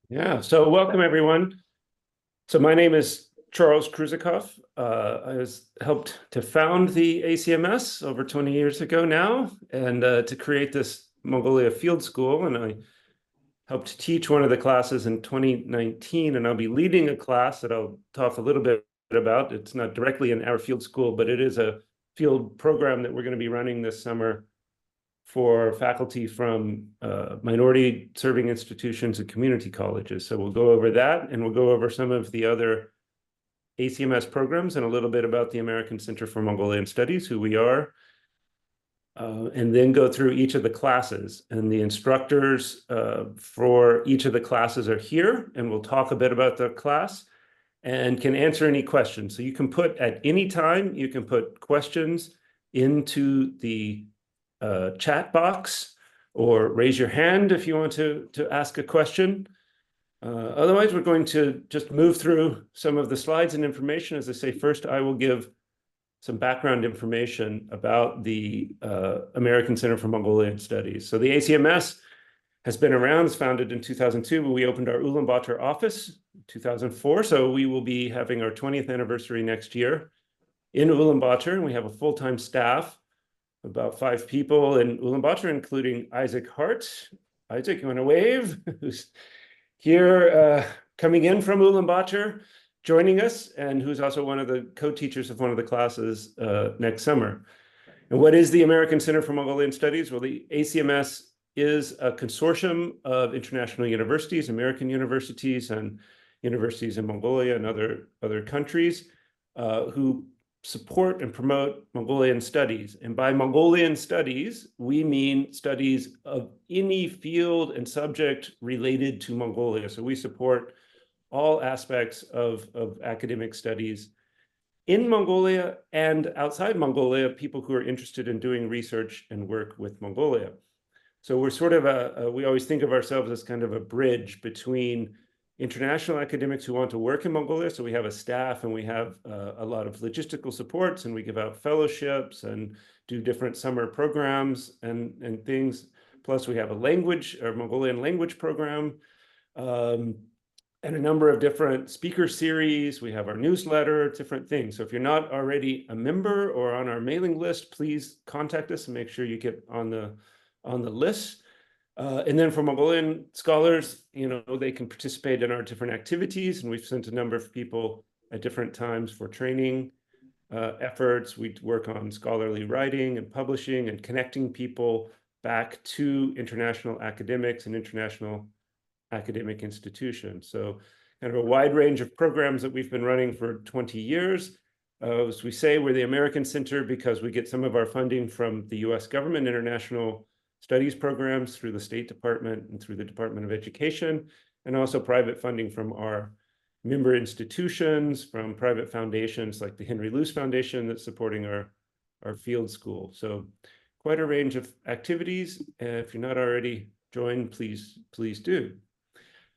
Yeah, so welcome everyone. So my name is Charles Krusekopf. I helped to found the ACMS over 20 years ago now, and to create this Mongolia Field School. And I helped teach one of the classes in 2019, and I'll be leading a class that I'll talk a little bit about. It's not directly in our field school, but it is a field program that we're going to be running this summer for faculty from minority serving institutions and community colleges. So we'll go over that, and we'll go over some of the other ACMS programs and a little bit about the American Center for Mongolian Studies, who we are, and then go through each of the classes. And the instructors for each of the classes are here, and we'll talk a bit about the class and can answer any questions. So you can put at any time, you can put questions into the chat box, or raise your hand if you want to ask a question. Otherwise, we're going to just move through some of the slides and information. As I say, first, I will give some background information about the American Center for Mongolian Studies. So the ACMS has been around. It's founded in 2002, but we opened our Ulaanbaatar office in 2004. So we will be having our 20th anniversary next year in Ulaanbaatar, and we have a full-time staff, about 5 people in Ulaanbaatar, including Isaac Hart. Isaac, you want to wave? Who's here coming in from Ulaanbaatar, joining us, and who's also one of the co-teachers of one of the classes next summer. And what is the American Center for Mongolian Studies? Well, the ACMS is a consortium of international universities, American universities, and universities in Mongolia and other countries who support and promote Mongolian studies. And by Mongolian studies, we mean studies of any field and subject related to Mongolia. So we support all aspects of academic studies in Mongolia and outside Mongolia, people who are interested in doing research and work with Mongolia. So we're sort of we always think of ourselves as kind of a bridge between international academics who want to work in Mongolia. So we have a staff, and we have a lot of logistical supports, and we give out fellowships and do different summer programs and things. Plus we have a Mongolian language program, and a number of different speaker series. We have our newsletter, different things. So if you're not already a member or on our mailing list, please contact us and make sure you get on the list. And then for Mongolian scholars, they can participate in our different activities, and we've sent a number of people at different times for training efforts. We work on scholarly writing and publishing and connecting people back to international academics and international academic institutions. So kind of a wide range of programs that we've been running for 20 years. As we say, we're the American Center because we get some of our funding from the US government, international studies programs through the State Department and through the Department of Education, and also private funding from our member institutions, from private foundations like the Henry Luce Foundation that's supporting our field school. So quite a range of activities. If you're not already joined, please do.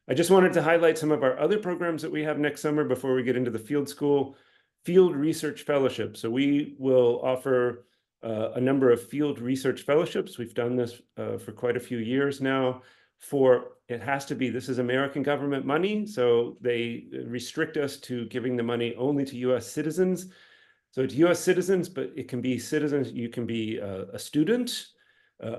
I just wanted to highlight some of our other programs that we have next summer before we get into the field school. Field Research Fellowship. So we will offer a number of field research fellowships. We've done this for quite a few years now. This is American government money, so they restrict us to giving the money only to US citizens. So it's US citizens, but it can be citizens. You can be a student,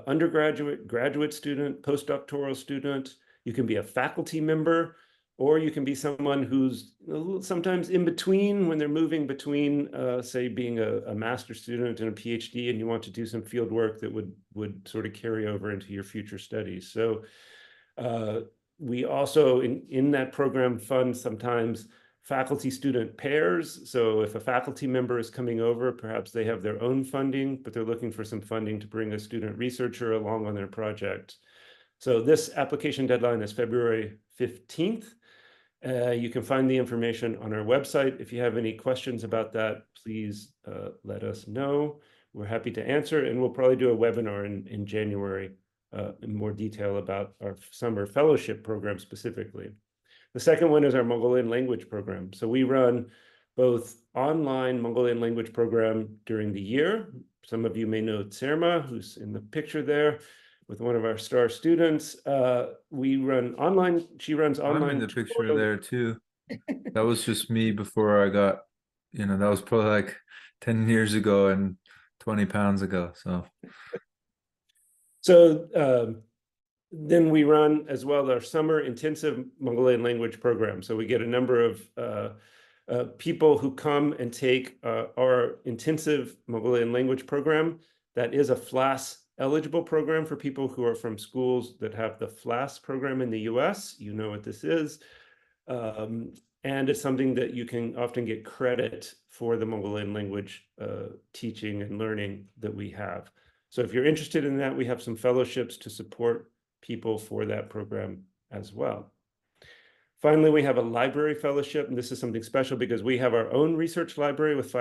undergraduate, graduate student, postdoctoral student. You can be a faculty member, or you can be someone who's sometimes in between, when they're moving between, say, being a master's student and a PhD, and you want to do some field work that would sort of carry over into your future studies. So we also, in that program, fund sometimes faculty-student pairs. So if a faculty member is coming over, perhaps they have their own funding, but they're looking for some funding to bring a student researcher along on their project. So this application deadline is February 15th. You can find the information on our website. If you have any questions about that, please let us know. We're happy to answer, and we'll probably do a webinar in January in more detail about our summer fellowship program specifically. The second one is our Mongolian language program. So we run both online Mongolian language program during the year. Some of you may know Tsermaa, who's in the picture there. with one of our star students. We run online, she runs online. I'm in the picture there too. That was just me before I got, that was probably like 10 years ago and 20 pounds ago. So then we run as well our summer intensive Mongolian language program. So we get a number of people who come and take our intensive Mongolian language program. That is a FLAS eligible program for people who are from schools that have the FLAS program in the US. You know what this is. And it's something that you can often get credit for the Mongolian language teaching and learning that we have. So if you're interested in that, we have some fellowships to support people for that program as well. Finally, we have a library fellowship, and this is something special because we have our own research library with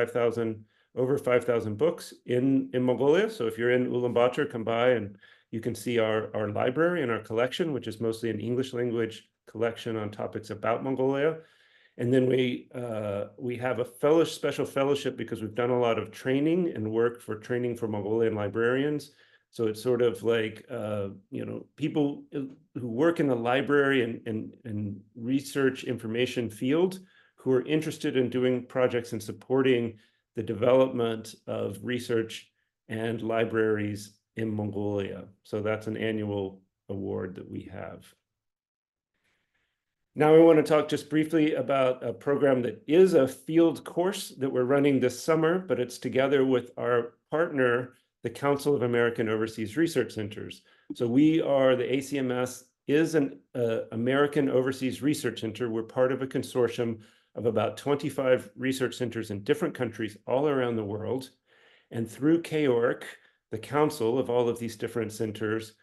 over 5,000 books in Mongolia. So if you're in Ulaanbaatar, come by and you can see our library and our collection, which is mostly an English language collection on topics about Mongolia. And then we have a special fellowship because we've done a lot of training and work for training for Mongolian librarians. So it's sort of like, people who work in the library and research information field who are interested in doing projects and supporting the development of research and libraries in Mongolia. So that's an annual award that we have. Now we want to talk just briefly about a program that is a field course that we're running this summer, but it's together with our partner, the Council of American Overseas Research Centers. So we are, the ACMS is an American Overseas Research Center. We're part of a consortium of about 25 research centers in different countries all around the world. And through KORC, the council of all of these different centers,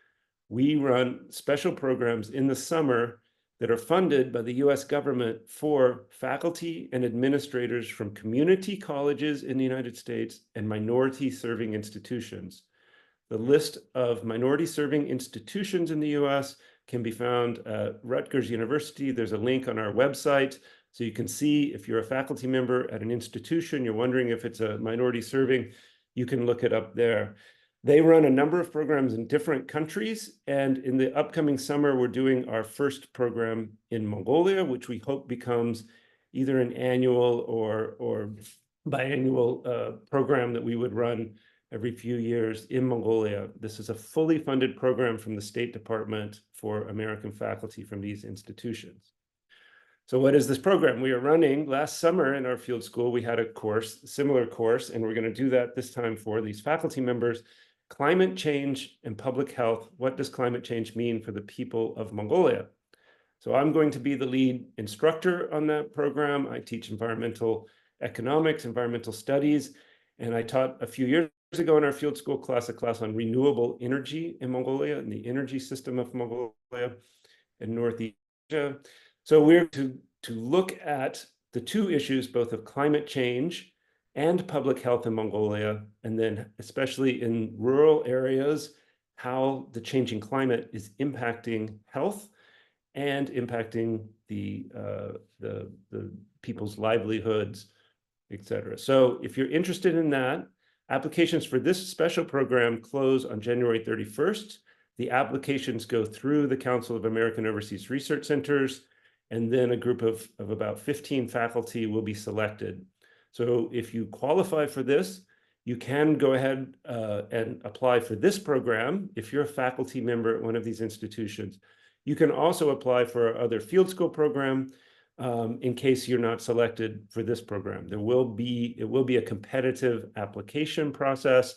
we run special programs in the summer that are funded by the US government for faculty and administrators from community colleges in the United States and minority serving institutions. The list of minority serving institutions in the US can be found at Rutgers University. There's a link on our website. So you can see if you're a faculty member at an institution, you're wondering if it's a minority serving, you can look it up there. They run a number of programs in different countries, and in the upcoming summer, we're doing our first program in Mongolia, which we hope becomes either an annual or biannual program that we would run every few years in Mongolia. This is a fully funded program from the State Department for American faculty from these institutions. So what is this program? We are running last summer in our field school, we had a similar course, and we're going to do that this time for these faculty members. Climate change and public health. What does climate change mean for the people of Mongolia? So I'm going to be the lead instructor on that program. I teach environmental economics, environmental studies, and I taught a few years ago in our field school class a class on renewable energy in Mongolia and the energy system of Mongolia and Northeast Asia. So we're to look at the two issues, both of climate change and public health in Mongolia, and then especially in rural areas, how the changing climate is impacting health and impacting the people's livelihoods, et cetera. So if you're interested in that, applications for this special program close on January 31st. The applications go through the Council of American Overseas Research Centers, and then a group of about 15 faculty will be selected. So if you qualify for this, you can go ahead and apply for this program if you're a faculty member at one of these institutions. You can also apply for our other field school program in case you're not selected for this program. It will be a competitive application process,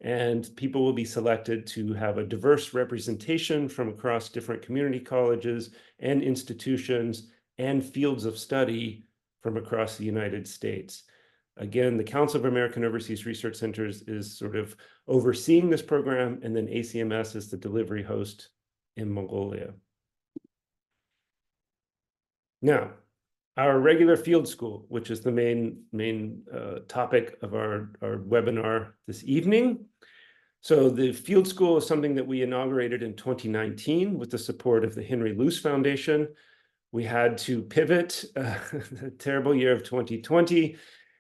and people will be selected to have a diverse representation from across different community colleges and institutions and fields of study from across the United States. Again, the Council of American Overseas Research Centers is sort of overseeing this program, and then ACMS is the delivery host in Mongolia. Now, our regular field school, which is the main topic of our webinar this evening. So the field school is something that we inaugurated in 2019 with the support of the Henry Luce Foundation. We had to pivot the terrible year of 2020,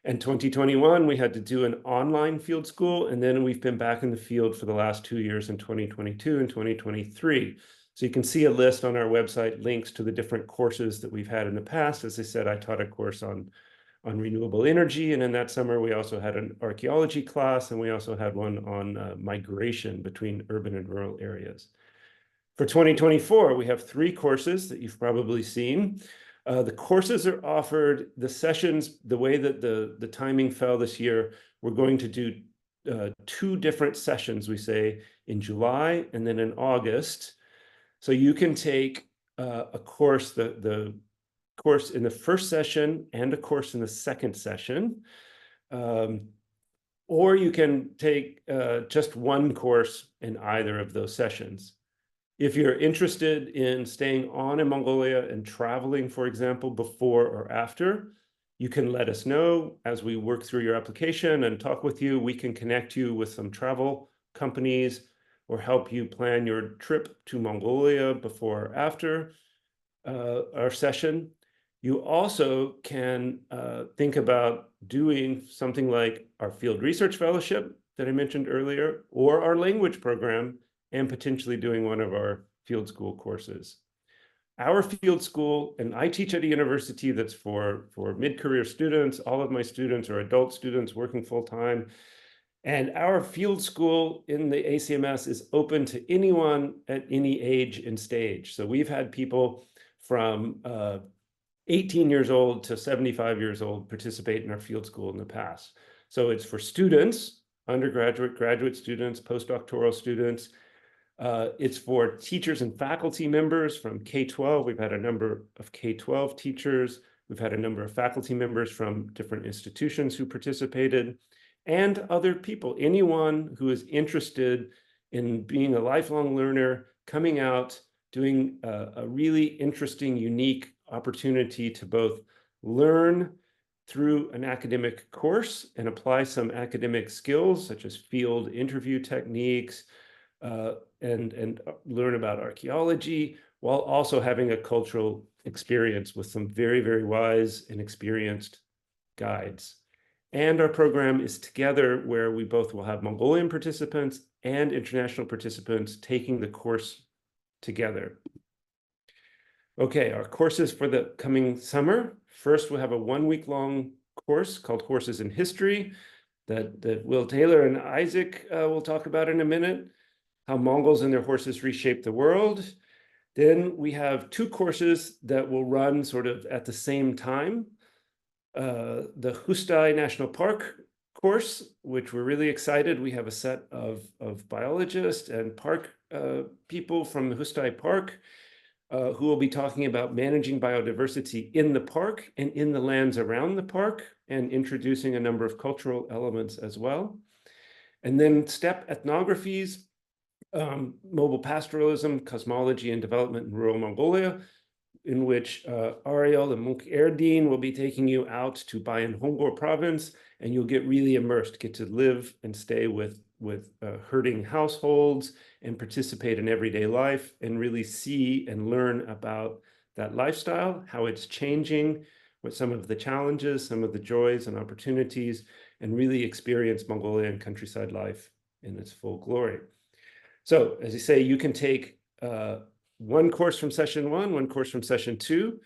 And 2021, we had to do an online field school, and then we've been back in the field for the last 2 years in 2022 and 2023. So you can see a list on our website, links to the different courses that we've had in the past. As I said, I taught a course on renewable energy, and in that summer, we also had an archaeology class, and we also had one on migration between urban and rural areas. For 2024, we have 3 courses that you've probably seen. The courses are offered, the sessions, the way that the timing fell this year, we're going to do 2 different sessions, we say, in July and then in August. So you can take a course, the course in the first session and a course in the second session. Or you can take just one course in either of those sessions. If you're interested in staying on in Mongolia and traveling, for example, before or after, you can let us know as we work through your application and talk with you. We can connect you with some travel companies or help you plan your trip to Mongolia before or after our session. You also can think about doing something like our field research fellowship that I mentioned earlier, or our language program, and potentially doing one of our field school courses. Our field school, and I teach at a university that's for mid-career students. All of my students are adult students working full-time. And our field school in the ACMS is open to anyone at any age and stage. So we've had people from 18 years old to 75 years old participate in our field school in the past. So it's for students, undergraduate, graduate students, postdoctoral students. It's for teachers and faculty members from K-12. We've had a number of K-12 teachers. We've had a number of faculty members from different institutions who participated, and other people, anyone who is interested in being a lifelong learner, coming out, doing a really interesting, unique opportunity to both learn through an academic course and apply some academic skills, such as field interview techniques, and learn about archaeology, while also having a cultural experience with some very, very wise and experienced guides. And our program is together, where we both will have Mongolian participants and international participants taking the course together. Okay, our courses for the coming summer. First, we'll have a 1-week-long course called Horses in History that Will Taylor and Isaac will talk about in a minute, how Mongols and their horses reshaped the world. Then we have 2 courses that will run sort of at the same time. The Hustai National Park course, which we're really excited. We have a set of biologists and park people from the Hustai Park who will be talking about managing biodiversity in the park and in the lands around the park, and introducing a number of cultural elements as well. And then Steppe Ethnographies, mobile pastoralism, cosmology, and development in rural Mongolia, in which Ariell and Monk-Erdene will be taking you out to Byambadorj province, and you'll get really immersed, get to live and stay with herding households and participate in everyday life, and really see and learn about that lifestyle, how it's changing, what some of the challenges, some of the joys and opportunities, and really experience Mongolian countryside life in its full glory. So, as I say, you can take one course from session 1, one course from session 2.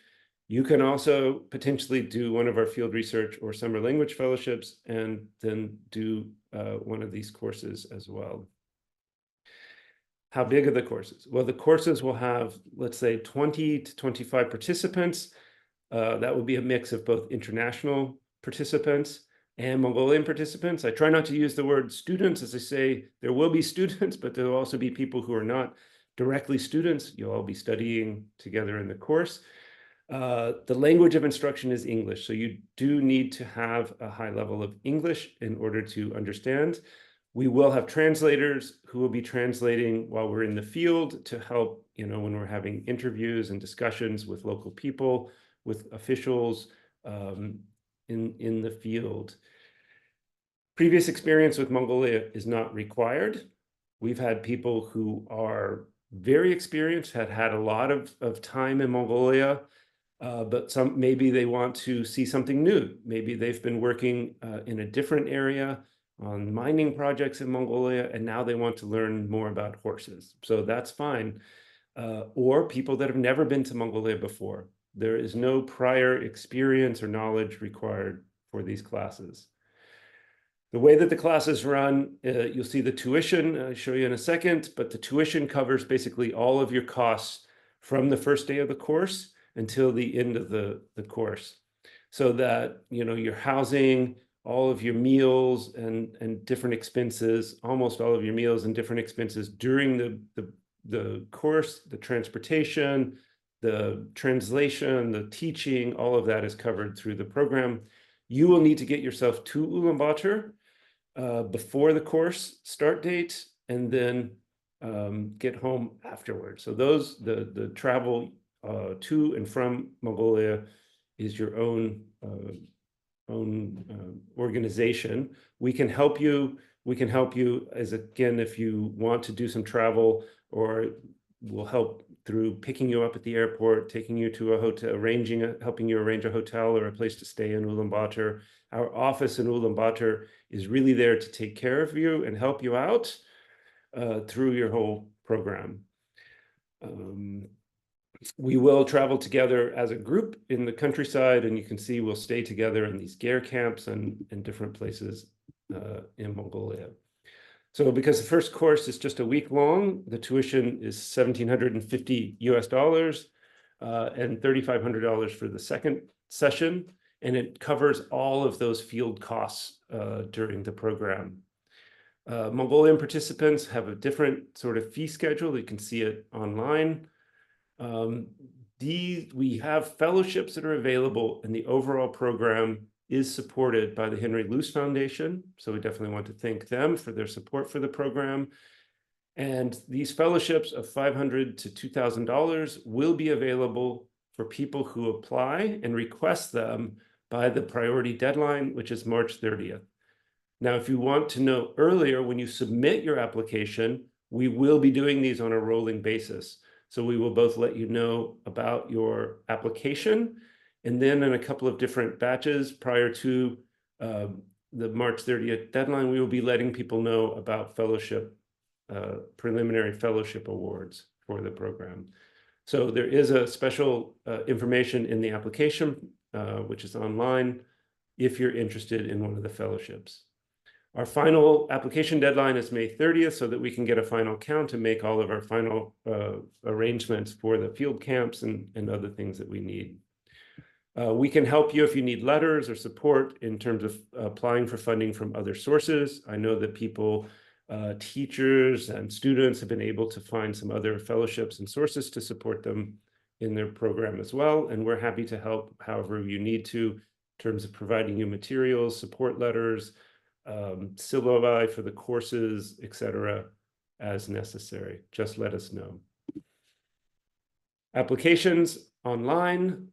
You can also potentially do one of our field research or summer language fellowships, and then do one of these courses as well. How big are the courses? Well, the courses will have, let's say, 20 to 25 participants. That will be a mix of both international participants and Mongolian participants. I try not to use the word students. As I say, there will be students, but there will also be people who are not directly students. You'll all be studying together in the course. The language of instruction is English, so you do need to have a high level of English in order to understand. We will have translators who will be translating while we're in the field to help, when we're having interviews and discussions with local people, with officials in the field. Previous experience with Mongolia is not required. We've had people who are very experienced, had a lot of time in Mongolia, but maybe they want to see something new. Maybe they've been working in a different area on mining projects in Mongolia, and now they want to learn more about horses. So that's fine. Or people that have never been to Mongolia before. There is no prior experience or knowledge required for these classes. The way that the classes run, you'll see the tuition, I'll show you in a second, but the tuition covers basically all of your costs from the first day of the course until the end of the course. So that, you know, your housing, all of your meals and different expenses, almost all of your meals and different expenses during the course, the transportation, the translation, the teaching, all of that is covered through the program. You will need to get yourself to Ulaanbaatar before the course start date, and then get home afterwards. So the travel to and from Mongolia is your own organization. We can help you. We can help you as, again, if you want to do some travel, or we'll help through picking you up at the airport, taking you to a hotel, helping you arrange a hotel or a place to stay in Ulaanbaatar. Our office in Ulaanbaatar is really there to take care of you and help you out through your whole program. We will travel together as a group in the countryside, and you can see we'll stay together in these ger camps and different places in Mongolia. So because the first course is just a week long, the tuition is $1,750 and $3,500 for the second session, and it covers all of those field costs during the program. Mongolian participants have a different sort of fee schedule. You can see it online. We have fellowships that are available, and the overall program is supported by the Henry Luce Foundation. So we definitely want to thank them for their support for the program. And these fellowships of $500 to $2,000 will be available for people who apply and request them by the priority deadline, which is March 30th. Now, if you want to know earlier, when you submit your application, we will be doing these on a rolling basis. So we will both let you know about your application, and then in a couple of different batches prior to the March 30th deadline, we will be letting people know about fellowship, preliminary fellowship awards for the program. So there is a special information in the application, which is online, if you're interested in one of the fellowships. Our final application deadline is May 30th, so that we can get a final count and make all of our final arrangements for the field camps and other things that we need. We can help you if you need letters or support in terms of applying for funding from other sources. I know that people, teachers and students have been able to find some other fellowships and sources to support them in their program as well. And we're happy to help however you need to in terms of providing you materials, support letters, syllabi for the courses, etc., as necessary. Just let us know. Applications online,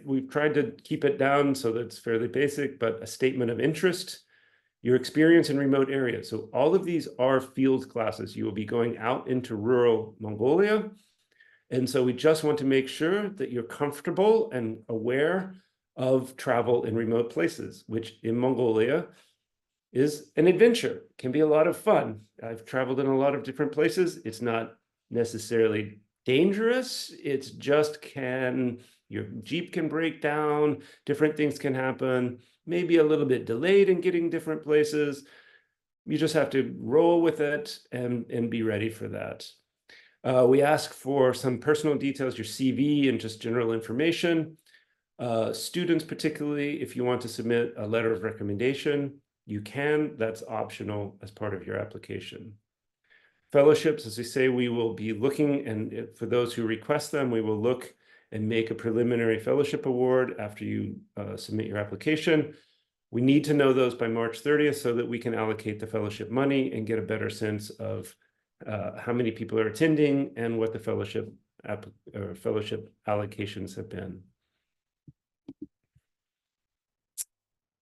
we've tried to keep it down so that it's fairly basic, but a statement of interest, your experience in remote areas. So all of these are field classes. You will be going out into rural Mongolia. And so we just want to make sure that you're comfortable and aware of travel in remote places, which in Mongolia is an adventure, can be a lot of fun. I've traveled in a lot of different places. It's not necessarily dangerous. It's just your Jeep can break down, different things can happen, maybe a little bit delayed in getting different places. You just have to roll with it and be ready for that. We ask for some personal details, your CV and just general information. Students, particularly, if you want to submit a letter of recommendation, you can. That's optional as part of your application. Fellowships, as we say, we will be looking, and for those who request them, we will look and make a preliminary fellowship award after you submit your application. We need to know those by March 30th so that we can allocate the fellowship money and get a better sense of how many people are attending and what the fellowship allocations have been.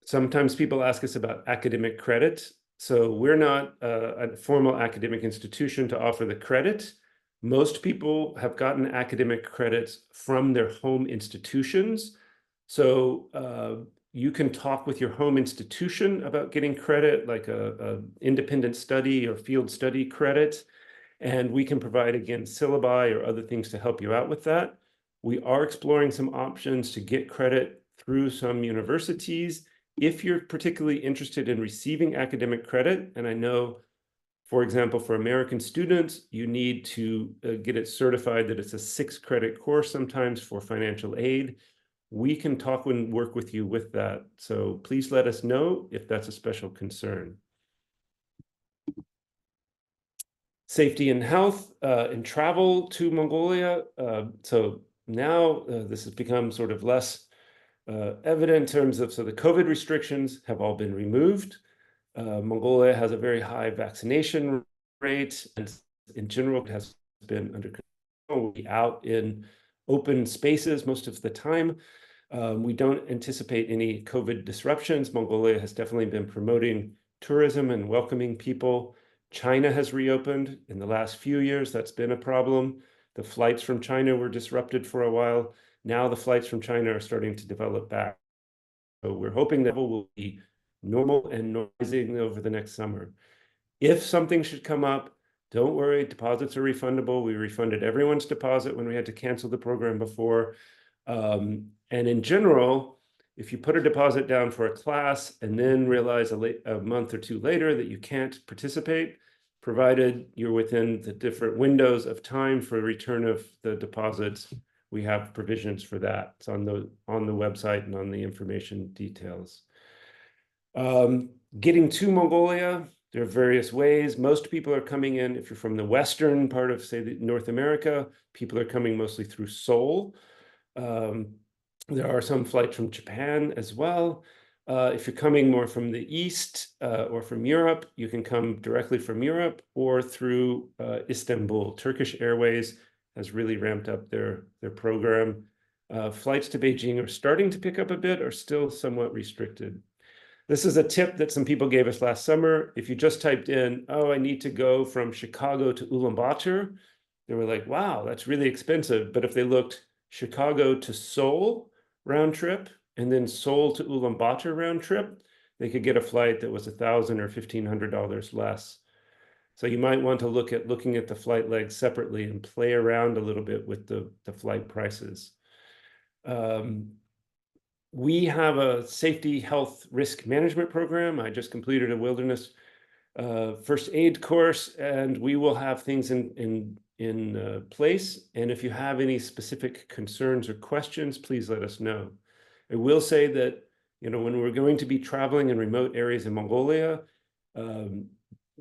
Sometimes people ask us about academic credit. So we're not a formal academic institution to offer the credit. Most people have gotten academic credits from their home institutions. So you can talk with your home institution about getting credit, like a independent study or field study credit. And we can provide, again, syllabi or other things to help you out with that. We are exploring some options to get credit through some universities. If you're particularly interested in receiving academic credit, and I know, for example, for American students, you need to get it certified that it's a 6-credit course sometimes for financial aid. We can talk and work with you with that. So please let us know if that's a special concern. Safety and health and travel to Mongolia. So now this has become sort of less evident in terms of, so the COVID restrictions have all been removed. Mongolia has a very high vaccination rate, and in general, it has been under control. We'll be out in open spaces most of the time. We don't anticipate any COVID disruptions. Mongolia has definitely been promoting tourism and welcoming people. China has reopened in the last few years. That's been a problem. The flights from China were disrupted for a while. Now the flights from China are starting to develop back. So we're hoping that will be normal and normalizing over the next summer. If something should come up, don't worry, deposits are refundable. We refunded everyone's deposit when we had to cancel the program before. And in general, if you put a deposit down for a class and then realize a month or two later that you can't participate, provided you're within the different windows of time for return of the deposits, we have provisions for that. It's on the website and on the information details. Getting to Mongolia, there are various ways. Most people are coming in, if you're from the western part of, say, North America, people are coming mostly through Seoul. There are some flights from Japan as well. If you're coming more from the east or from Europe, you can come directly from Europe or through Istanbul. Turkish Airways has really ramped up their program. Flights to Beijing are starting to pick up a bit, are still somewhat restricted. This is a tip that some people gave us last summer. If you just typed in, oh, I need to go from Chicago to Ulaanbaatar, they were like, wow, that's really expensive. But if they looked Chicago to Seoul round trip and then Seoul to Ulaanbaatar round trip, they could get a flight that was $1,000 or $1,500 less. So you might want to look at looking at the flight legs separately and play around a little bit with the flight prices. We have a safety, health, risk management program. I just completed a wilderness first aid course, and we will have things in place. And if you have any specific concerns or questions, please let us know. I will say that, when we're going to be traveling in remote areas in Mongolia,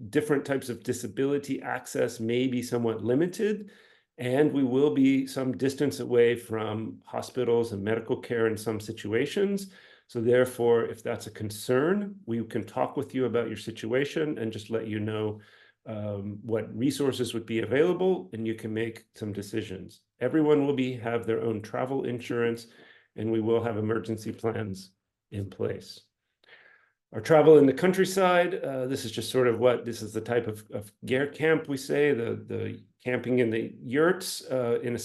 different types of disability access may be somewhat limited, and we will be some distance away from hospitals and medical care in some situations. So therefore, if that's a concern, we can talk with you about your situation and just let you know what resources would be available, and you can make some decisions. Everyone will have their own travel insurance, and we will have emergency plans in place. Our travel in the countryside, this is just sort of this is the type of ger camp we say, the camping in the yurts in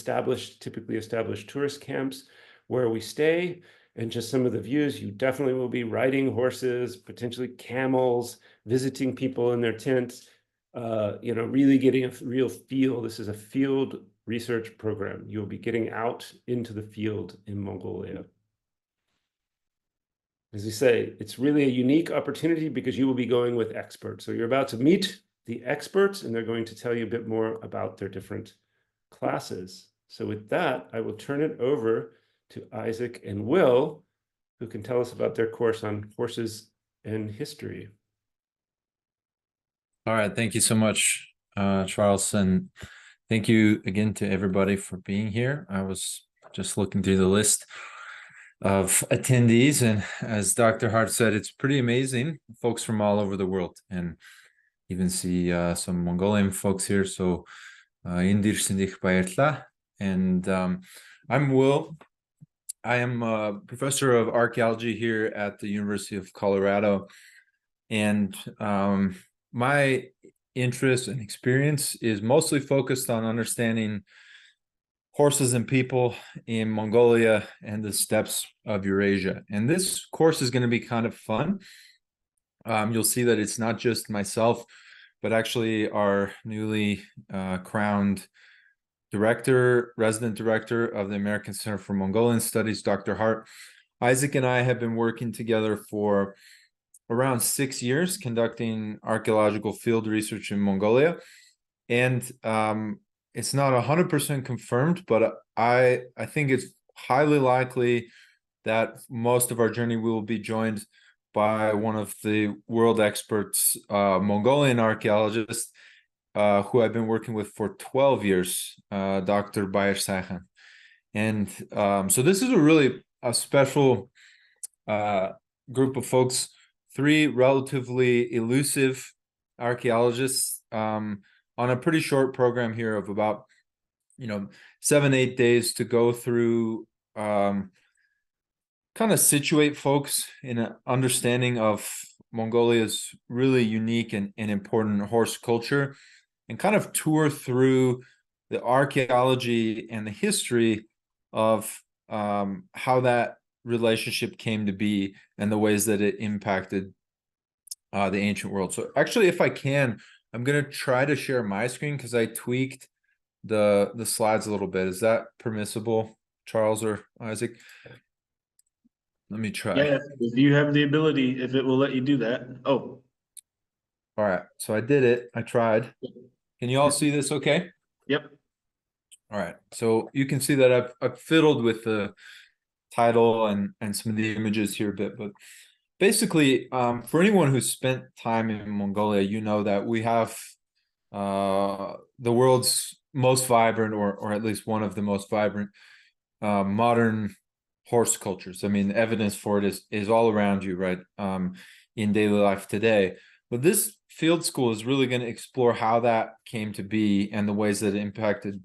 typically established tourist camps where we stay, and just some of the views. You definitely will be riding horses, potentially camels, visiting people in their tents, really getting a real feel. This is a field research program. You'll be getting out into the field in Mongolia. As you say, it's really a unique opportunity because you will be going with experts. So you're about to meet the experts, and they're going to tell you a bit more about their different classes. So with that, I will turn it over to Isaac and Will, who can tell us about their course on horses and history. All right, thank you so much, Charles, and thank you again to everybody for being here. I was just looking through the list of attendees, and as Dr. Hart said, it's pretty amazing, folks from all over the world, and even see some Mongolian folks here. So Indir Sindich Bayertla, and I'm Will. I am a professor of archaeology here at the University of Colorado, and my interest and experience is mostly focused on understanding horses and people in Mongolia and the steppes of Eurasia. And this course is going to be kind of fun. You'll see that it's not just myself, but actually our newly crowned resident director of the American Center for Mongolian Studies, Dr. Hart. Isaac and I have been working together for around 6 years, conducting archaeological field research in Mongolia. And it's not 100% confirmed, but I think it's highly likely that most of our journey will be joined by one of the world experts, Mongolian archaeologists, who I've been working with for 12 years, Dr. Byambadorj. And so this is a special group of folks, 3 relatively elusive archaeologists on a pretty short program here of about 7-8 days to go through, kind of situate folks in an understanding of Mongolia's really unique and important horse culture, and kind of tour through the archaeology and the history of how that relationship came to be and the ways that it impacted the ancient world. So actually, if I can, I'm going to try to share my screen because I tweaked the slides a little bit. Is that permissible, Charles or Isaac? Let me try. Yeah, if you have the ability, if it will let you do that. Oh. All right. So I did it. I tried. Can you all see this okay? Yep. All right. So you can see that I've fiddled with the title and some of the images here a bit, but basically, for anyone who's spent time in Mongolia, you know that we have the world's most vibrant, or at least one of the most vibrant modern horse cultures. I mean, evidence for it is all around you, right? In daily life today. But this field school is really going to explore how that came to be and the ways that it impacted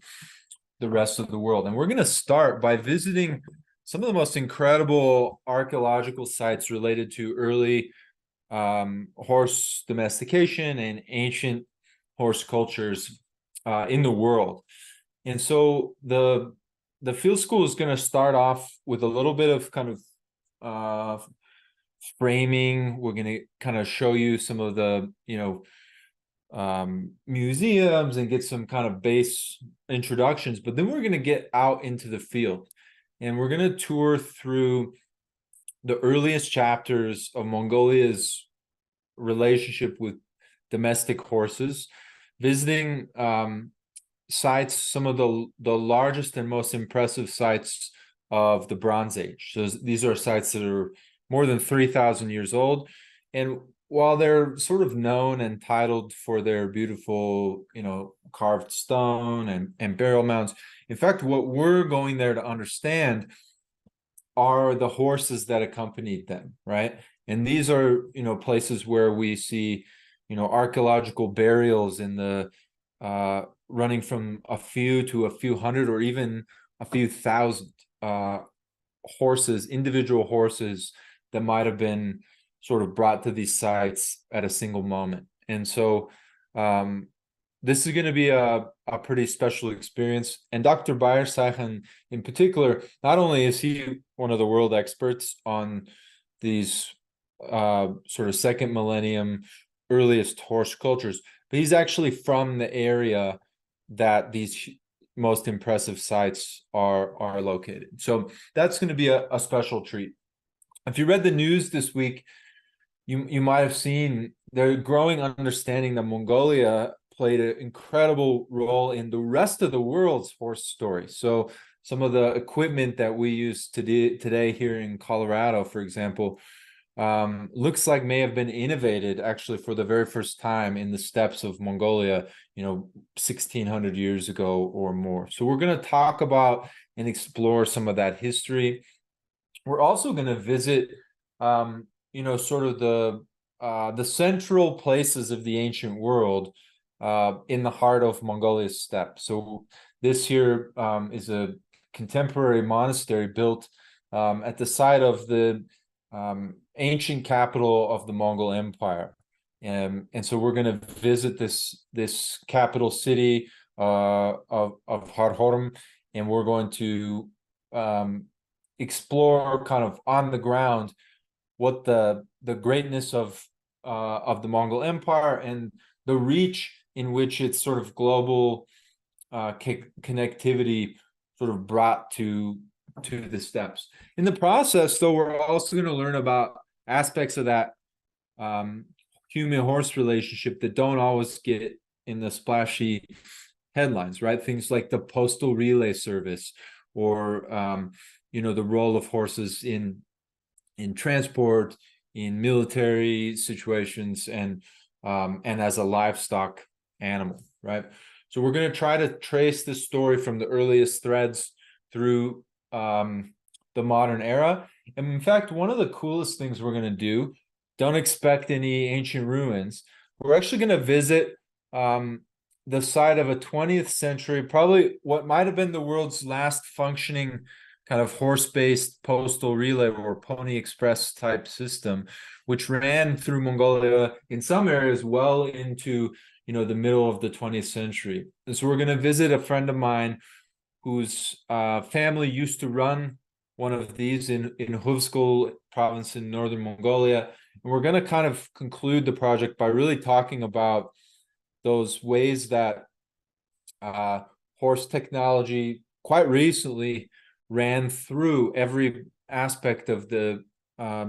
the rest of the world. And we're going to start by visiting some of the most incredible archaeological sites related to early horse domestication and ancient horse cultures in the world. And so the field school is going to start off with a little bit of kind of framing. We're going to kind of show you some of the, museums and get some kind of base introductions, but then we're going to get out into the field and we're going to tour through the earliest chapters of Mongolia's relationship with domestic horses, visiting sites, some of the largest and most impressive sites of the Bronze Age. So these are sites that are more than 3,000 years old. And while they're sort of known and titled for their beautiful, carved stone and burial mounds, in fact, what we're going there to understand are the horses that accompanied them, right? And these are, places where we see, archaeological burials in the running from a few to a few hundred or even a few thousand horses, individual horses that might have been sort of brought to these sites at a single moment. And so this is going to be a pretty special experience. And Dr. Byambadorj in particular, not only is he one of the world experts on these sort of second millennium earliest horse cultures, but he's actually from the area that these most impressive sites are located. So that's going to be a special treat. If you read the news this week, you might have seen the growing understanding that Mongolia played an incredible role in the rest of the world's horse story. So some of the equipment that we use today here in Colorado, for example, looks like may have been innovated actually for the very first time in the steppes of Mongolia, 1,600 years ago or more. So we're going to talk about and explore some of that history. We're also going to visit, sort of the central places of the ancient world in the heart of Mongolia's steppe. So this here is a contemporary monastery built at the site of the ancient capital of the Mongol Empire. And so we're going to visit this capital city of Hart, and we're going to explore kind of on the ground what the greatness of the Mongol Empire and the reach in which its sort of global connectivity sort of brought to the steppes. In the process, though, we're also going to learn about aspects of that human-horse relationship that don't always get in the splashy headlines, right? Things like the postal relay service, or the role of horses in transport, in military situations, and as a livestock animal, right? So we're going to try to trace this story from the earliest threads through the modern era. And in fact, one of the coolest things we're going to do, don't expect any ancient ruins. We're actually going to visit the site of a 20th century, probably what might have been the world's last functioning kind of horse-based postal relay or pony express type system, which ran through Mongolia in some areas well into the middle of the 20th century. And so we're going to visit a friend of mine whose family used to run one of these in Usukhjargal province in northern Mongolia. And we're going to kind of conclude the project by really talking about those ways that horse technology quite recently ran through every aspect of the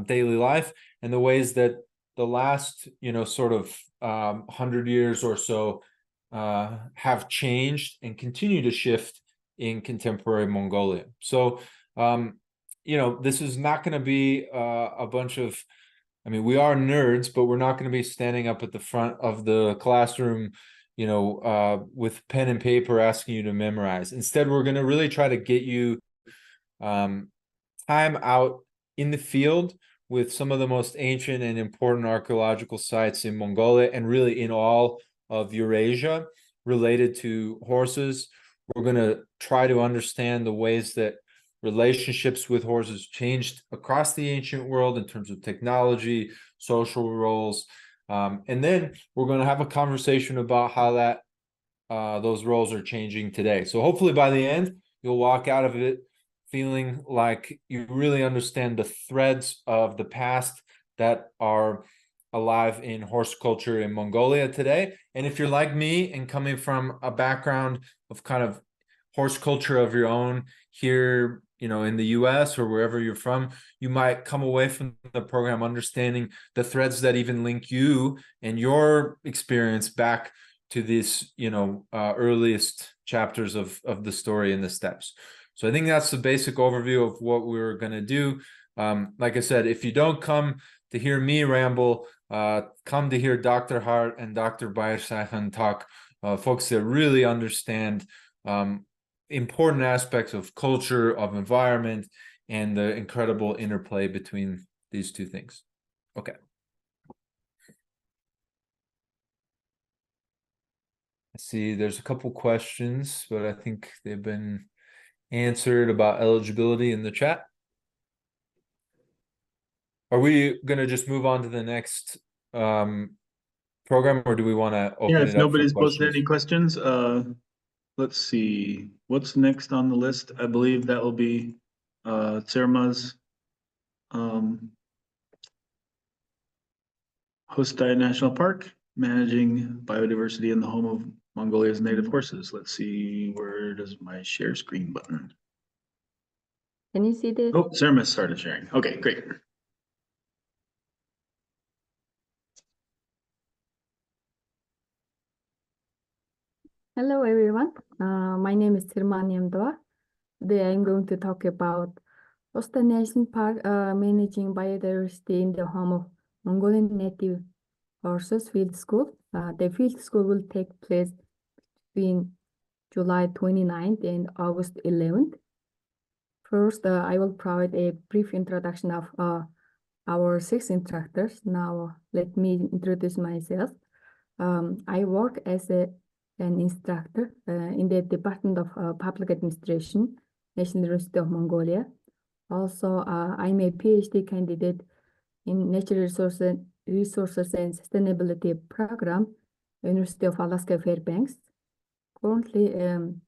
daily life, and the ways that the last sort of 100 years or so have changed and continue to shift in contemporary Mongolia. So this is not going to be a bunch of, we are nerds, but we're not going to be standing up at the front of the classroom with pen and paper asking you to memorize. Instead, we're going to really try to get you time out in the field with some of the most ancient and important archaeological sites in Mongolia, and really in all of Eurasia related to horses. We're going to try to understand the ways that relationships with horses changed across the ancient world in terms of technology, social roles, and then we're going to have a conversation about how that those roles are changing today. So hopefully by the end, you'll walk out of it feeling like you really understand the threads of the past that are alive in horse culture in Mongolia today. And if you're like me and coming from a background of kind of horse culture of your own here, in the US or wherever you're from, you might come away from the program understanding the threads that even link you and your experience back to these, earliest chapters of the story in the steppes. So I think that's the basic overview of what we're going to do. Like I said, if you don't come to hear me ramble, come to hear Dr. Hart and Dr. Byambadorj talk, folks that really understand important aspects of culture, of environment, and the incredible interplay between these two things. Okay. I see there's a couple questions, but I think they've been answered about eligibility in the chat. Are we going to just move on to the next program, or do we want to open it up? If nobody's posted any questions, let's see, what's next on the list? I believe that will be Tsermaa's Hustai National Park, managing biodiversity in the home of Mongolia's native horses. Let's see, where does my share screen button? Can you see this? Oh, Tsermaa started sharing. Okay, great. Hello, everyone. My name is Tsermaa Nyamdavaa. Today I'm going to talk about Hustai National Park, managing biodiversity in the home of Mongolian native horses field school. The field school will take place between July 29th and August 11th. First, I will provide a brief introduction of our 6 instructors. Now, let me introduce myself. I work as an instructor in the Department of Public Administration, National University of Mongolia. Also, I'm a PhD candidate in Natural Resources Resources and Sustainability Program, University of Alaska Fairbanks. Currently,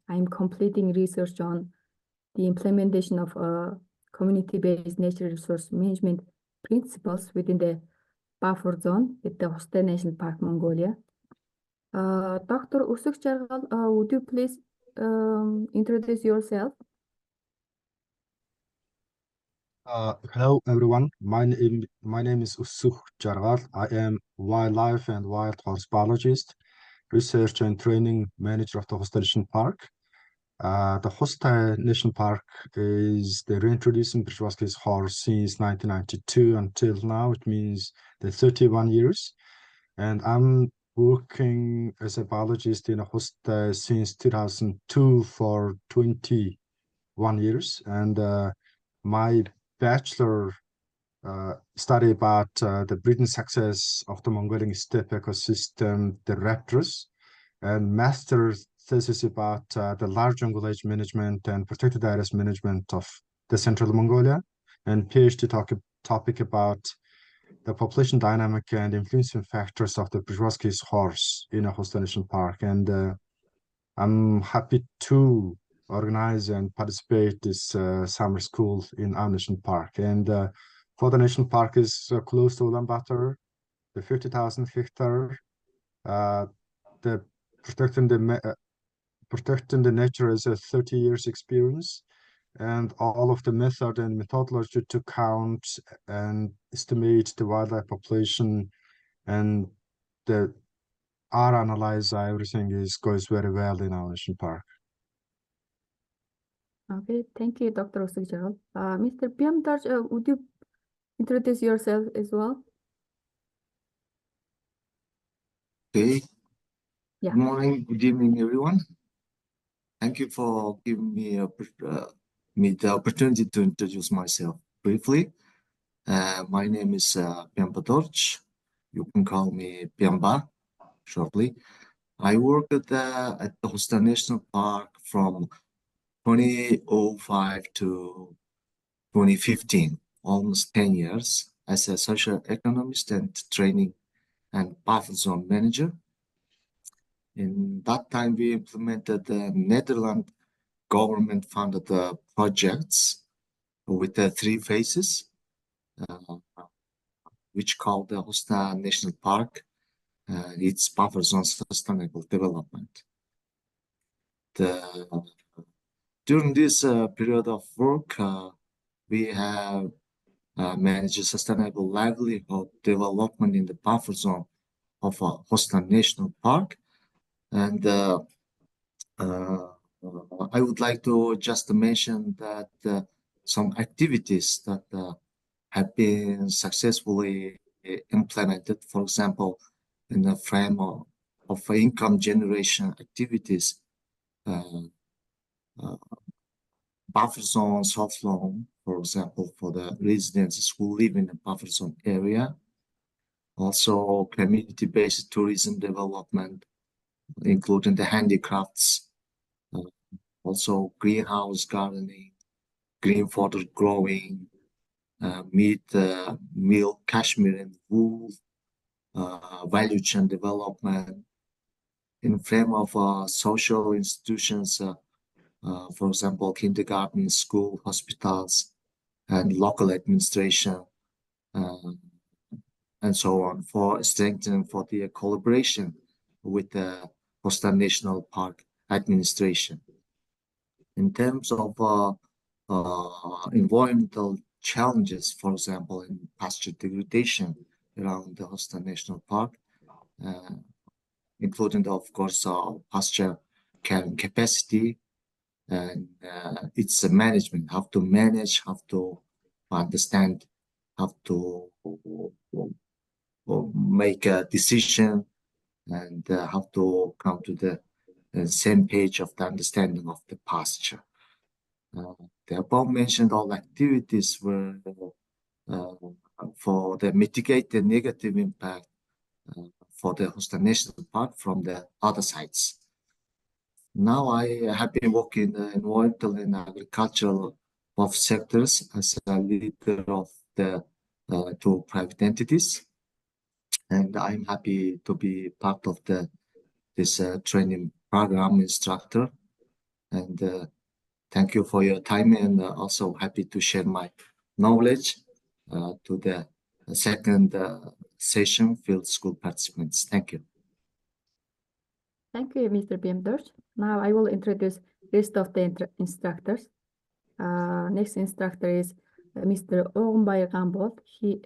I'm completing research on the implementation of community-based natural resource management principles within the buffer zone at the Hustai National Park, Mongolia. Dr. Usukhjargal, would you please introduce yourself? Hello everyone. My name is Usukhjargal. I am wildlife and wild horse biologist, research and training manager of the Hustai National Park. The Hustai National Park is the reintroducing Biodiversity horse since 1992 until now. It means the 31 years, and I'm working as a biologist in a Hustai since 2002 for 21 years, and my bachelor study about the breeding success of the Mongolian steppe ecosystem, the raptors, and master thesis about the large jungle age management and protected areas management of the central Mongolia, and PhD topic about the population dynamic and influencing factors of the Biodiversity horse in a Hustai National Park. And I'm happy to organize and participate this summer school in our national park. And for the national park is close to Ulaanbaatar, the 50,000 hectare. The protecting the nature is a 30 years experience, and all of the method and methodology to count and estimate the wildlife population and the our analyze everything goes very well in our national park. Okay, thank you, Dr. Usukhjargal. Mr. Byambadorj, would you introduce yourself as well? Okay. Yeah. Good morning, good evening, everyone. Thank you for giving me the opportunity to introduce myself briefly. My name is Byambadorj. You can call me Byamba shortly. I work at the Hustai National Park from 2005 to 2015, almost 10 years, as a social economist and training and buffer zone manager. In that time, we implemented the Netherlands government-funded projects with the 3 phases, which called the Hustai National Park, its buffer zone sustainable development. During this period of work, we have managed a sustainable livelihood development in the buffer zone of Hustai National Park. And I would like to just mention that some activities that have been successfully implemented, for example, in the frame of income generation activities, buffer zone soft loan, for example, for the residents who live in the buffer zone area. Also, community-based tourism development, including the handicrafts, also greenhouse gardening, green fodder growing, meat, milk, cashmere, and wool, value chain development. In frame of social institutions, for example, kindergarten, school, hospitals, and local administration, and so on, for strengthening for the collaboration with the Hustai National Park administration. In terms of environmental challenges, for example, in pasture degradation around the Hustai National Park, including, of course, pasture carrying capacity and its management, how to manage, how to understand, how to make a decision, and how to come to the same page of the understanding of the pasture. The above mentioned all activities were for the mitigate the negative impact for the Hustai National Park from the other sites. Now I have been working in the environmental and agricultural of sectors as a leader of the 2 private entities. and I'm happy to be part of this training program instructor. And thank you for your time, and also happy to share my knowledge to the second session field school participants. Thank you. Thank you, Mr. Byambadorj. Now I will introduce rest of the instructors. Next instructor is Mr. Oğunbay Gambold. He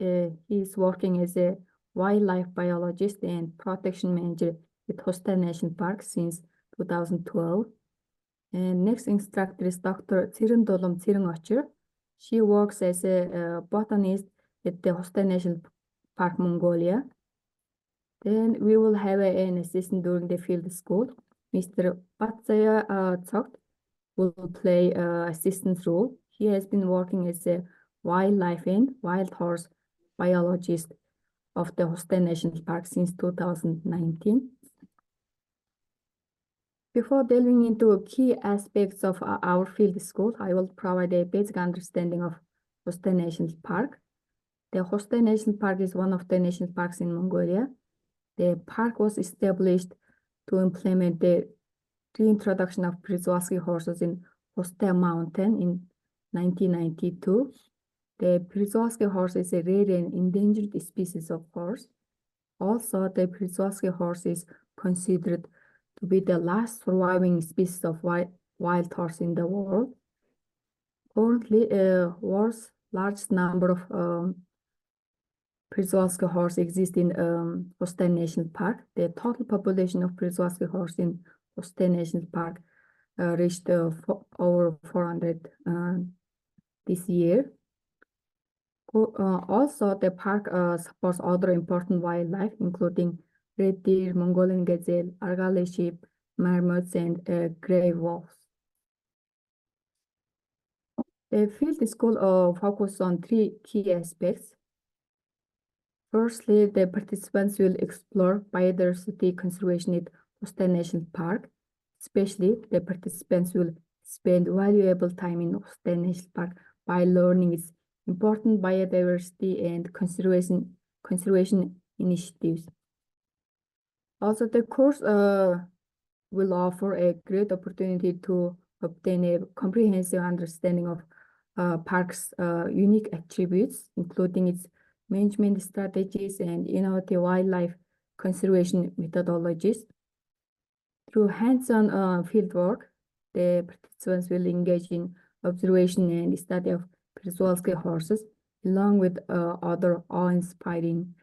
is working as a wildlife biologist and protection manager at Hustai National Park since 2012. And next instructor is Dr. Tsermaa. She works as a botanist at the Hustai National Park, Mongolia. Then we will have an assistant during the field school. Mr. Patsaya Tsokt will play assistant role. He has been working as a wildlife and wild horse biologist of the Hustai National Park since 2019. Before delving into key aspects of our field school, I will provide a basic understanding of Hustai National Park. The Hustai National Park is one of the national parks in Mongolia. The park was established to implement the reintroduction of Przewalski horses in Hustai Mountain in 1992. The Przewalski horse is a rare and endangered species of horse. Also, the Przewalski horse is considered to be the last surviving species of wild horse in the world. Currently, world's largest number of Przewalski horse exist in Hustai National Park. The total population of Przewalski horse in Hustai National Park reached over 400 this year. Also, the park supports other important wildlife, including red deer, Mongolian gazelle, Argali sheep, marmots, and gray wolves. The field school focuses on three key aspects. Firstly, the participants will explore biodiversity conservation at Hustai National Park. Especially, the participants will spend valuable time in Hustai National Park by learning its important biodiversity and conservation initiatives. Also, the course will offer a great opportunity to obtain a comprehensive understanding of park's unique attributes, including its management strategies and innovative wildlife conservation methodologies. Through hands-on fieldwork, the participants will engage in observation and study of Przewalski horses, along with other awe-inspiring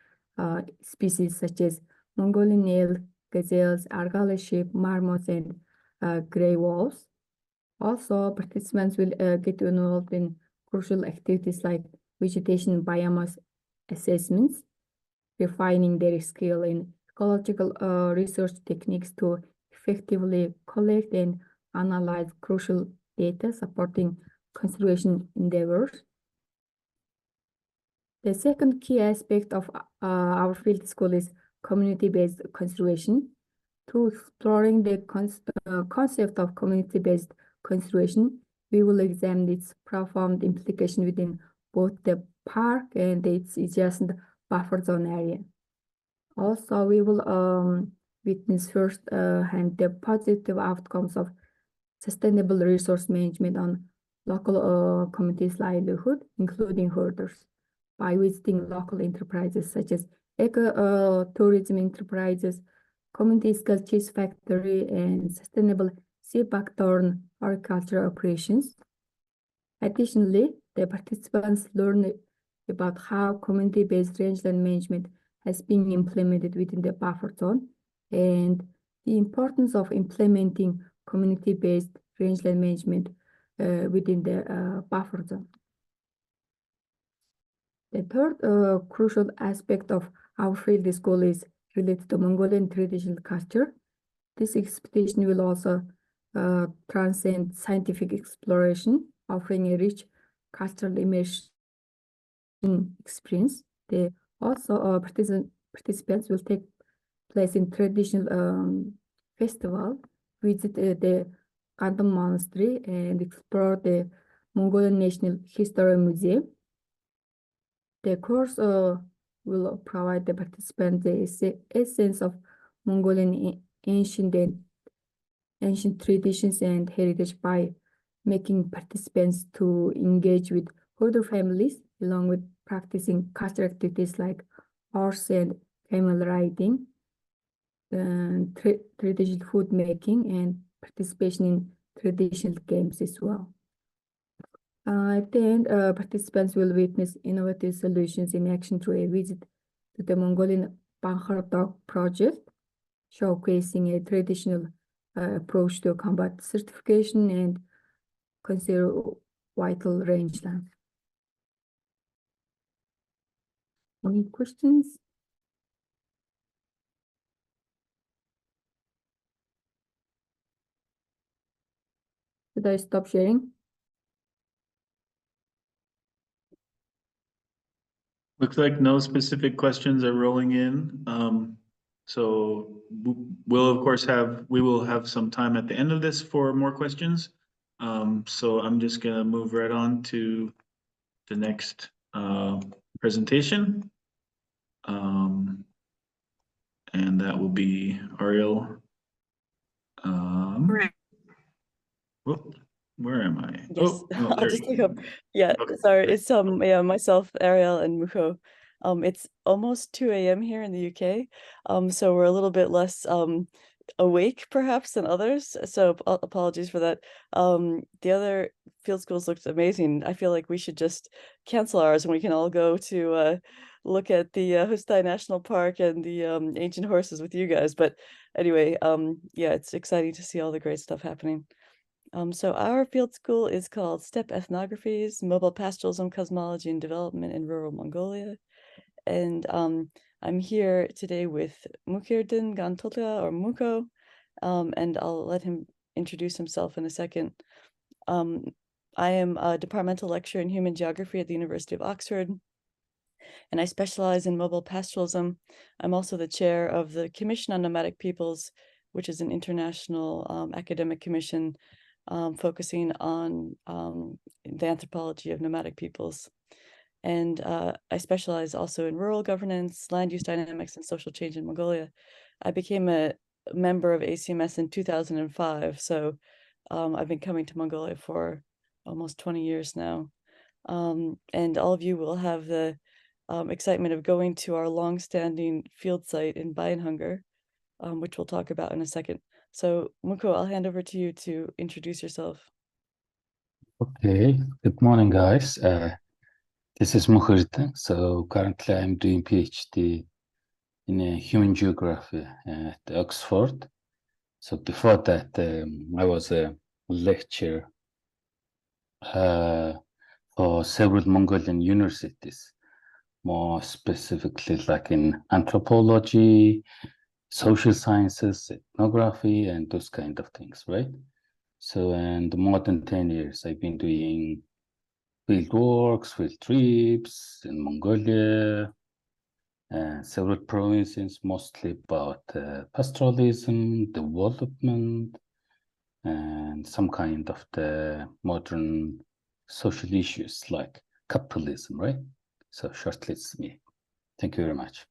species such as Mongolian elk, gazelles, Argali sheep, marmots, and gray wolves. Also, participants will get involved in crucial activities like vegetation biomass assessments, refining their skill in ecological research techniques to effectively collect and analyze crucial data supporting conservation endeavors. The second key aspect of our field school is community-based conservation. Through exploring the concept of community-based conservation, we will examine its profound implication within both the park and its adjacent buffer zone area. Also, we will witness firsthand the positive outcomes of sustainable resource management on local communities' livelihood, including herders, by visiting local enterprises such as eco-tourism enterprises, community-scale cheese factory, and sustainable sea buckthorn horticulture operations. Additionally, the participants learn about how community-based rangeland management has been implemented within the buffer zone and the importance of implementing community-based rangeland management within the buffer zone. The third crucial aspect of our field school is related to Mongolian traditional culture. This expedition will also transcend scientific exploration, offering a rich cultural immersion experience. Participants will take place in traditional festival, visit the Gantulga Monastery, and explore the Mongolian National History Museum. The course will provide the participants the essence of Mongolian ancient traditions and heritage by making participants to engage with older families, along with practicing cultural activities like horse and camel riding, traditional food making, and participation in traditional games as well. At the end, participants will witness innovative solutions in action through a visit to the Mongolian Munkh-Erdene project, showcasing a traditional approach to combat certification and conserve vital rangeland. Any questions? Should I stop sharing? Looks like no specific questions are rolling in. So we'll of course we will have some time at the end of this for more questions. So I'm just gonna move right on to the next presentation. And that will be Ariell. Whoop, where am I? Yes, Oh, I'll there just you take go. up. Yeah, Okay. sorry. It's yeah, myself, Ariell, and Munkh. It's almost 2 a.m. here in the UK. So we're a little bit less awake perhaps than others. So apologies for that. The other field schools looked amazing. I feel like we should just cancel ours and we can all go to look at the Hustai National Park and the ancient horses with you guys. But anyway, yeah, it's exciting to see all the great stuff happening. So our field school is called Steppe Ethnographies, Mobile Pastoralism, Cosmology, and Development in Rural Mongolia. And I'm here today with Munkh-Erdene, Gantulga, or Munkh, and I'll let him introduce himself in a second. I am a departmental lecturer in human geography at the University of Oxford, and I specialize in mobile pastoralism. I'm also the chair of the Commission on Nomadic Peoples, which is an international academic commission focusing on the anthropology of nomadic peoples. And I specialize also in rural governance, land use dynamics, and social change in Mongolia. I became a member of ACMS in 2005, so I've been coming to Mongolia for almost 20 years now. And all of you will have the excitement of going to our long-standing field site in Byambadorj, which we'll talk about in a second. So, Munkh, I'll hand over to you to introduce yourself. Okay, good morning, guys. This is Munkh-Erdene. So currently I'm doing PhD in human geography at Oxford. So before that, I was a lecturer for several Mongolian universities, more specifically like in anthropology, social sciences, ethnography, and those kind of things, right? So, and more than 10 years, I've been doing field works, field trips in Mongolia, and several provinces, mostly about pastoralism, development, and some kind of the modern social issues like capitalism, right? So shortly, it's me. Thank you very much.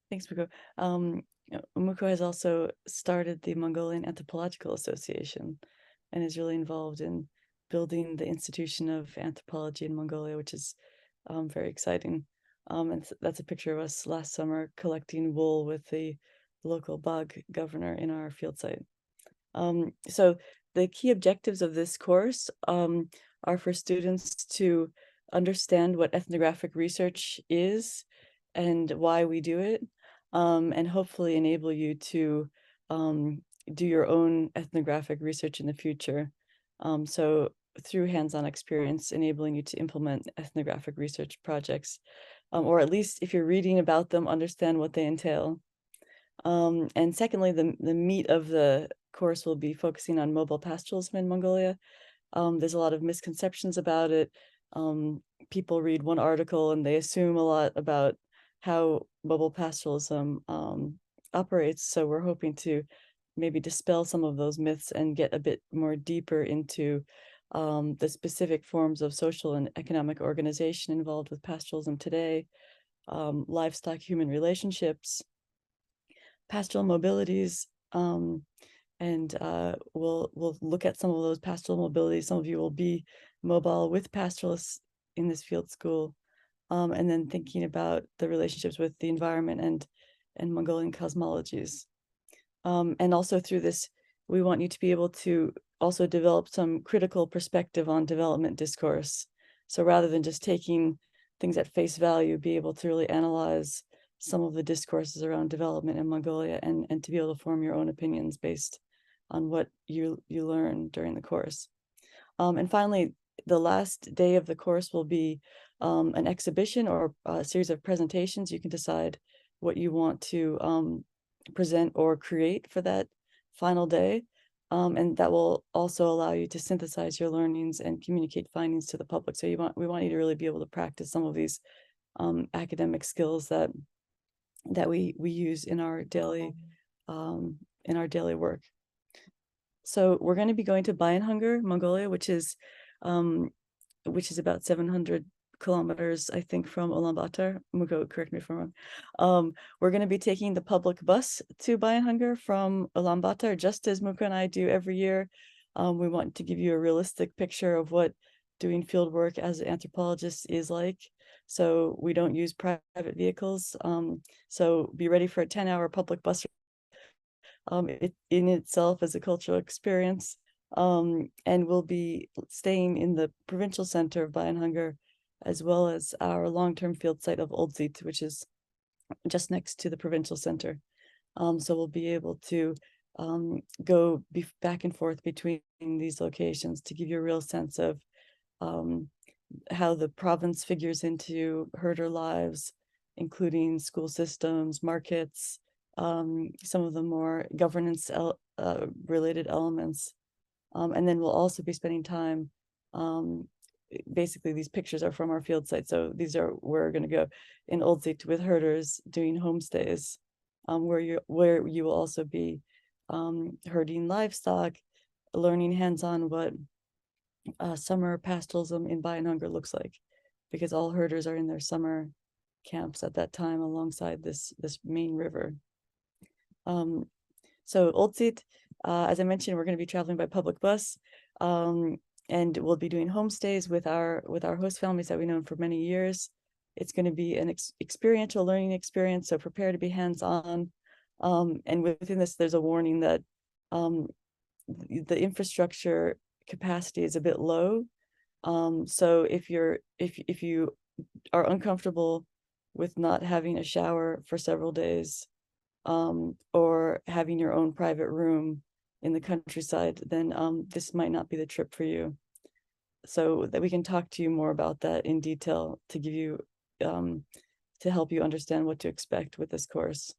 Thanks, Munkh. Munkh has also started the Mongolian Anthropological Association and is really involved in building the institution of anthropology in Mongolia, which is very exciting. And that's a picture of us last summer collecting wool with the local Bog governor in our field site. So the key objectives of this course are for students to understand what ethnographic research is and why we do it, and hopefully enable you to do your own ethnographic research in the future. So through hands-on experience, enabling you to implement ethnographic research projects, or at least if you're reading about them, understand what they entail. And secondly, the meat of the course will be focusing on mobile pastoralism in Mongolia. There's a lot of misconceptions about it. People read one article and they assume a lot about how mobile pastoralism operates. So we're hoping to maybe dispel some of those myths and get a bit more deeper into the specific forms of social and economic organization involved with pastoralism today, livestock-human relationships, pastoral mobilities, and we'll look at some of those pastoral mobilities. Some of you will be mobile with pastoralists in this field school, and then thinking about the relationships with the environment and Mongolian cosmologies. And also through this, we want you to be able to also develop some critical perspective on development discourse. So rather than just taking things at face value, be able to really analyze some of the discourses around development in Mongolia and to be able to form your own opinions based on what you learn during the course. And finally, the last day of the course will be an exhibition or a series of presentations. You can decide what you want to present or create for that final day. And that will also allow you to synthesize your learnings and communicate findings to the public. So we want you to really be able to practice some of these academic skills that we use in our daily work. So we're going to be going to Byambadorj, Mongolia, which is about 700 kilometers, I think, from Ulaanbaatar. Mukho, correct me if I'm wrong. We're going to be taking the public bus to Byambadorj from Ulaanbaatar, just as Mukho and I do every year. We want to give you a realistic picture of what doing field work as an anthropologist is like. So we don't use private vehicles. So be ready for a 10-hour public bus. It in itself is a cultural experience. And we'll be staying in the provincial center of Byambadorj, as well as our long-term field site of Oldzit, which is just next to the provincial center. So we'll be able to go back and forth between these locations to give you a real sense of how the province figures into herder lives, including school systems, markets, some of the more governance related elements. And then we'll also be spending time, basically these pictures are from our field site. So these are where we're going to go in Oldzit with herders doing homestays, where you will also be herding livestock, learning hands-on what summer pastoralism in Byambadorj looks like, because all herders are in their summer camps at that time alongside this main river. So Oldzit, as I mentioned, we're going to be traveling by public bus, and we'll be doing homestays with our host families that we've known for many years. It's going to be an experiential learning experience, so prepare to be hands-on. And within this, there's a warning that the infrastructure capacity is a bit low. So if you are uncomfortable with not having a shower for several days, or having your own private room in the countryside, then this might not be the trip for you. So that we can talk to you more about that in detail to give you, to help you understand what to expect with this course.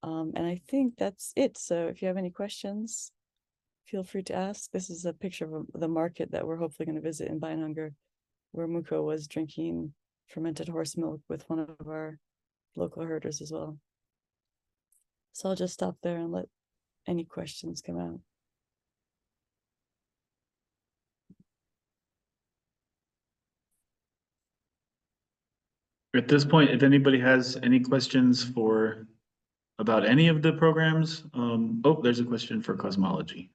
And I think that's it. So if you have any questions, feel free to ask. This is a picture of the market that we're hopefully going to visit in Byambadorj, where Mukho was drinking fermented horse milk with one of our local herders as well. So I'll just stop there and let any questions come out. At this point, if anybody has any questions about any of the programs, oh, there's a question for cosmology.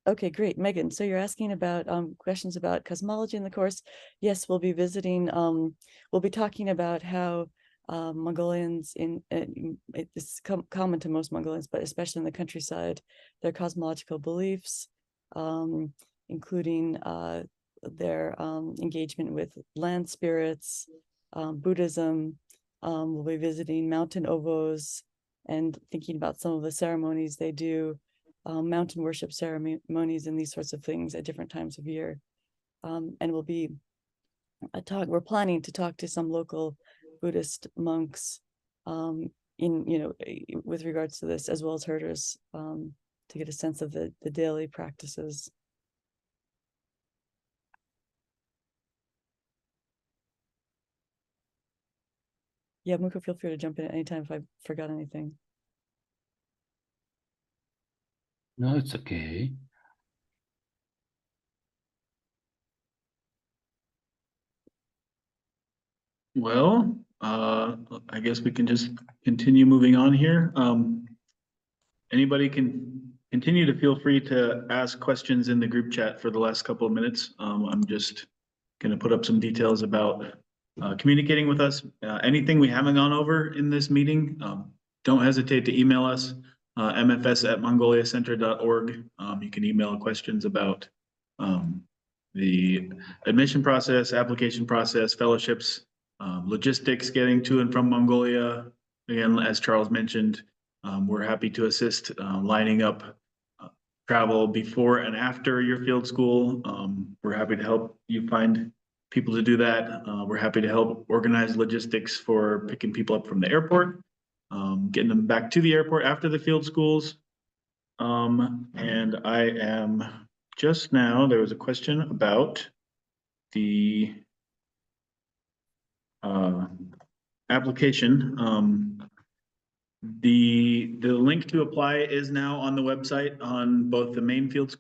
Okay, great, Megan. So you're asking about questions about cosmology in the course. Yes, we'll be visiting. We'll be talking about how Mongolians it's common to most Mongolians, but especially in the countryside, their cosmological beliefs, including their engagement with land spirits, Buddhism. We'll be visiting mountain ovos and thinking about some of the ceremonies they do, mountain worship ceremonies and these sorts of things at different times of year. And we'll be we're planning to talk to some local Buddhist monks with regards to this, as well as herders, to get a sense of the daily practices. Yeah, Mukho, feel free to jump in at any time if I forgot anything. No, it's okay. Well, I guess we can just continue moving on here. Anybody can continue to feel free to ask questions in the group chat for the last couple of minutes. I'm just going to put up some details about communicating with us. Anything we haven't gone over in this meeting, don't hesitate to email us, mfs@mongoliacenter.org. You can email questions about the admission process, application process, fellowships, logistics getting to and from Mongolia. Again, as Charles mentioned, we're happy to assist lining up travel before and after your field school. We're happy to help you find people to do that. We're happy to help organize logistics for picking people up from the airport, getting them back to the airport after the field schools. And I am just now, there was a question about the application. The link to apply is now on the website on both the main field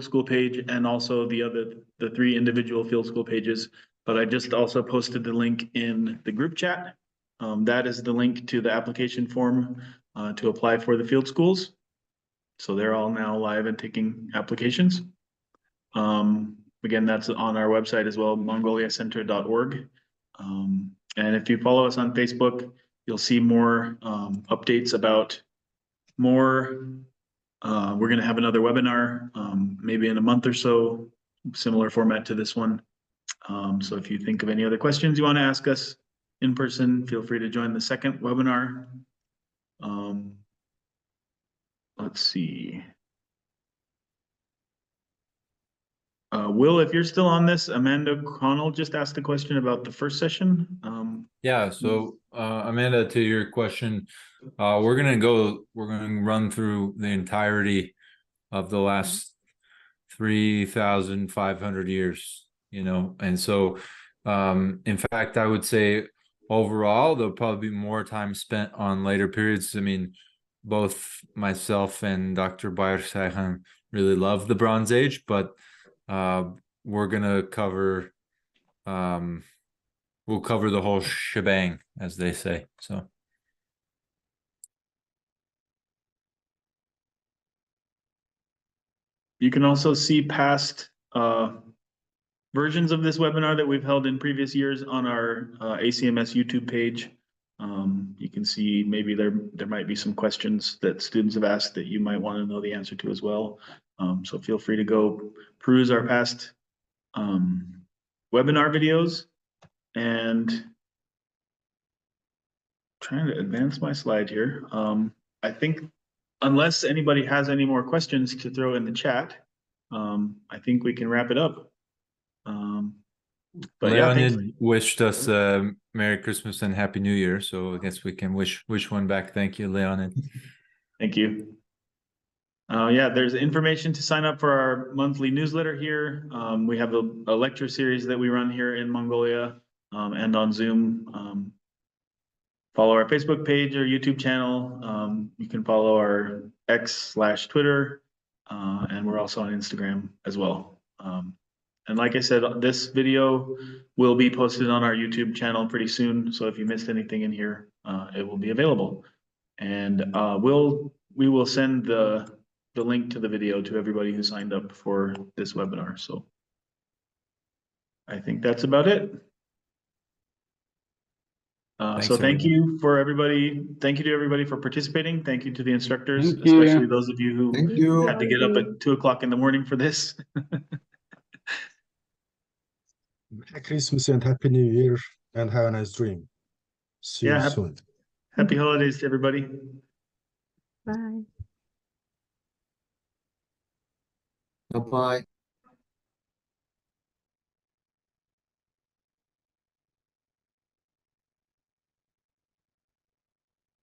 school page and also the three individual field school pages. But I just also posted the link in the group chat. That is the link to the application form to apply for the field schools. So they're all now live and taking applications. Again, that's on our website as well, mongoliacenter.org. And if you follow us on Facebook, you'll see more updates about more. We're going to have another webinar maybe in a month or so, similar format to this one. So if you think of any other questions you want to ask us in person, feel free to join the second webinar. Let's see. Will, if you're still on this, Amanda Connell just asked a question about the first session. Yeah, so Amanda, to your question, we're gonna run through the entirety of the last 3,500 years, you know, and so in fact, I would say overall there'll probably be more time spent on later periods. I mean, both myself and Dr. Byambadorj really love the Bronze Age, but we're gonna cover we'll cover the whole shebang, as they say. So you can also see past versions of this webinar that we've held in previous years on our ACMS YouTube page. You can see maybe there might be some questions that students have asked that you might want to know the answer to as well. So feel free to go peruse our past webinar videos. And trying to advance my slide here. I think unless anybody has any more questions to throw in the chat, I think we can wrap it up. But Leonid wished us Merry Christmas and Happy New Year, so I guess we can wish one back. Thank you, Leonid. Thank you. Yeah, there's information to sign up for our monthly newsletter here. We have a lecture series that we run here in Mongolia and on Zoom. Follow our Facebook page or YouTube channel. You can follow our X/Twitter, and we're also on Instagram as well. And like I said, this video will be posted on our YouTube channel pretty soon. So if you missed anything in here, it will be available. And we will send the link to the video to everybody who signed up for this webinar. So I think that's about it. So thank you for everybody. Thank you to everybody for participating. Thank you to the instructors, especially those of you who had to get up at 2 o'clock in the morning for this. Merry Christmas and Happy New Year, and have a nice dream. See you soon. Happy holidays to everybody. Bye. Bye-bye.